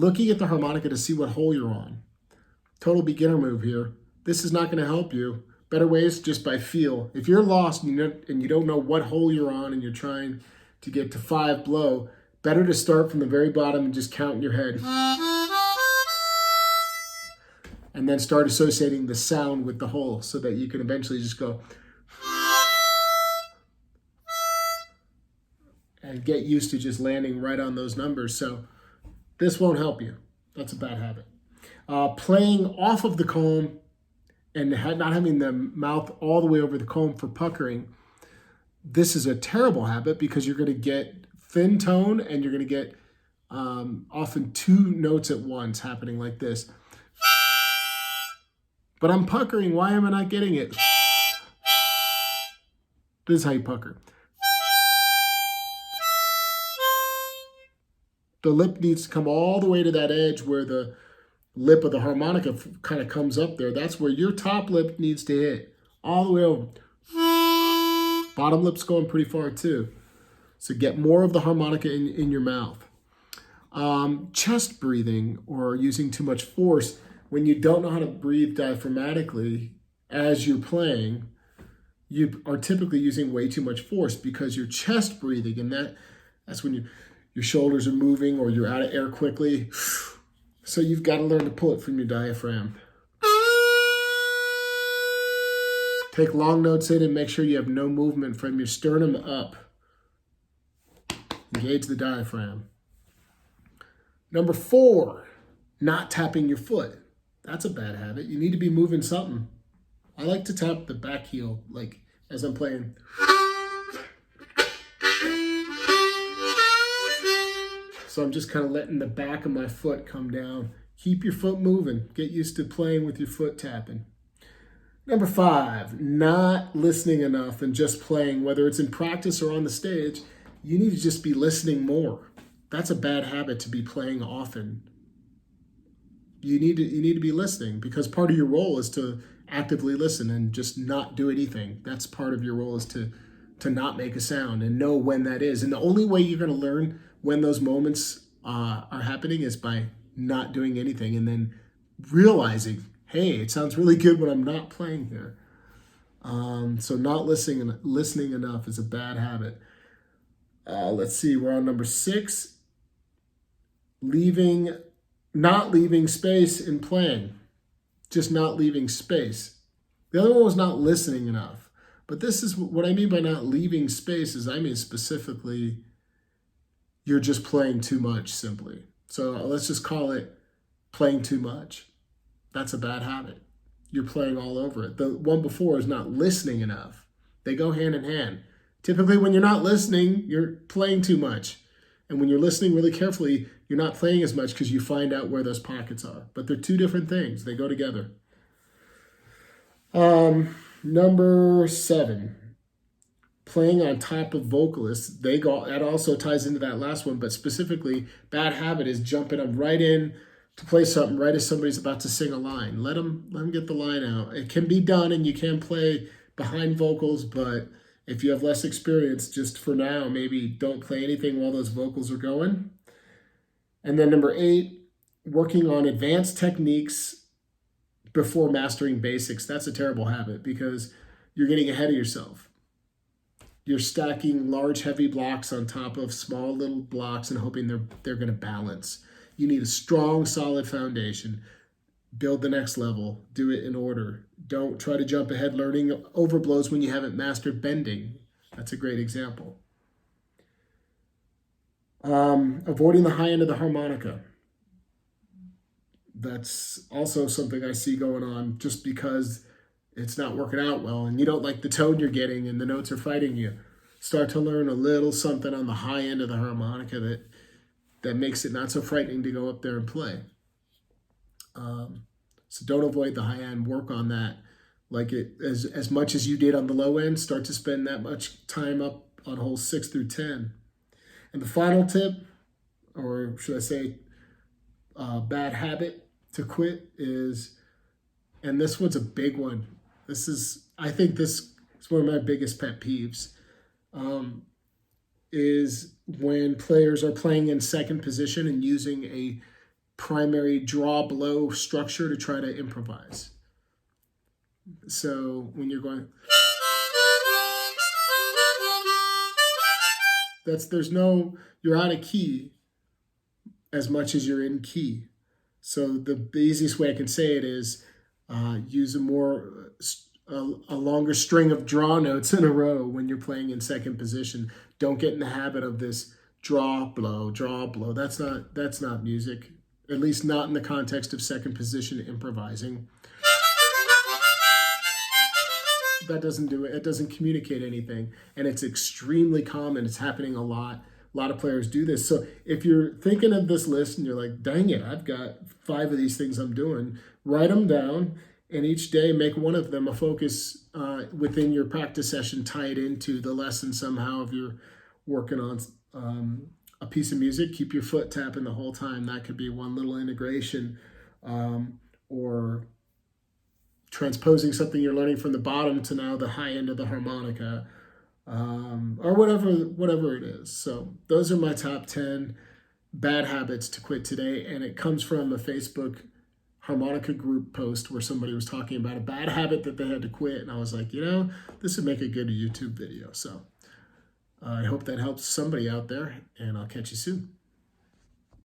Looking at the harmonica to see what hole you're on. Total beginner move here. This is not going to help you. Better ways just by feel. If you're lost and you don't know what hole you're on and you're trying to get to 5 blow, better to start from the very bottom and just count in your head. And then start associating the sound with the hole so that you can eventually just go and get used to just landing right on those numbers. So this won't help you. That's a bad habit. Playing off of the comb and not having the mouth all the way over the comb for puckering, this is a terrible habit because you're going to get thin tone and you're going to get often 2 notes at once happening like this. But I'm puckering. Why am I not getting it? This is how you pucker. The lip needs to come all the way to that edge where the lip of the harmonica kind of comes up there. That's where your top lip needs to hit. All the way over. Bottom lip's going pretty far too. So get more of the harmonica in your mouth. Chest breathing or using too much force. When you don't know how to breathe diaphragmatically as you're playing, you are typically using way too much force because you're chest breathing, and that's when your shoulders are moving or you're out of air quickly. So you've got to learn to pull it from your diaphragm. Take long notes in and make sure you have no movement from your sternum up. Engage the diaphragm. Number 4, not tapping your foot. That's a bad habit. You need to be moving something. I like to tap the back heel, like as I'm playing. So I'm just kind of letting the back of my foot come down. Keep your foot moving. Get used to playing with your foot tapping. Number 5, not listening enough and just playing, whether it's in practice or on the stage. You need to just be listening more. That's a bad habit to be playing often. You need to be listening because part of your role is to actively listen and just not do anything. That's part of your role is to not make a sound and know when that is. And the only way you're going to learn when those moments are happening is by not doing anything and then realizing, hey, it sounds really good when I'm not playing here. So not listening enough is a bad habit. Let's see, we're on number 6. Not leaving space in playing. Just not leaving space. The other one was not listening enough. But this is what I mean by not leaving space is I mean specifically you're just playing too much simply. So let's just call it playing too much. That's a bad habit. You're playing all over it. The one before is not listening enough. They go hand in hand. Typically when you're not listening, you're playing too much. And when you're listening really carefully, you're not playing as much because you find out where those pockets are. But they're 2 different things. They go together. Number 7, playing on top of vocalists. That also ties into that last one, but specifically, bad habit is jumping them right in to play something right as somebody's about to sing a line. Let them get the line out. It can be done, and you can play behind vocals, but if you have less experience, just for now, maybe don't play anything while those vocals are going. And then number 8, working on advanced techniques before mastering basics. That's a terrible habit because you're getting ahead of yourself. You're stacking large, heavy blocks on top of small little blocks and hoping they're going to balance. You need a strong, solid foundation. Build the next level. Do it in order. Don't try to jump ahead learning overblows when you haven't mastered bending. That's a great example. Avoiding the high end of the harmonica. That's also something I see going on just because it's not working out well and you don't like the tone you're getting and the notes are fighting you. Start to learn a little something on the high end of the harmonica that makes it not so frightening to go up there and play. So don't avoid the high end. Work on that. Like it as much as you did on the low end, start to spend that much time up on holes 6 through 10. And the final tip, or should I say bad habit to quit is, and this one's a big one. I think this is one of my biggest pet peeves, is when players are playing in second position and using a primary draw blow structure to try to improvise. So when you're going, you're out of key as much as you're in key. So the easiest way I can say it is use a longer string of draw notes in a row when you're playing in second position. Don't get in the habit of this draw, blow, draw, blow. That's not music, at least not in the context of second position improvising. That doesn't do it. It doesn't communicate anything, and it's extremely common. It's happening a lot. A lot of players do this. So if you're thinking of this list and you're like, dang it, I've got 5 of these things I'm doing, write them down, and each day make one of them a focus within your practice session, tie it into the lesson somehow. If you're working on a piece of music, keep your foot tapping the whole time. That could be one little integration, or transposing something you're learning from the bottom to now the high end of the harmonica, or whatever it is. So those are my top 10 bad habits to quit today, and it comes from a Facebook harmonica group post where somebody was talking about a bad habit that they had to quit, and I was like, this would make a good YouTube video. So I hope that helps somebody out there, and I'll catch you soon.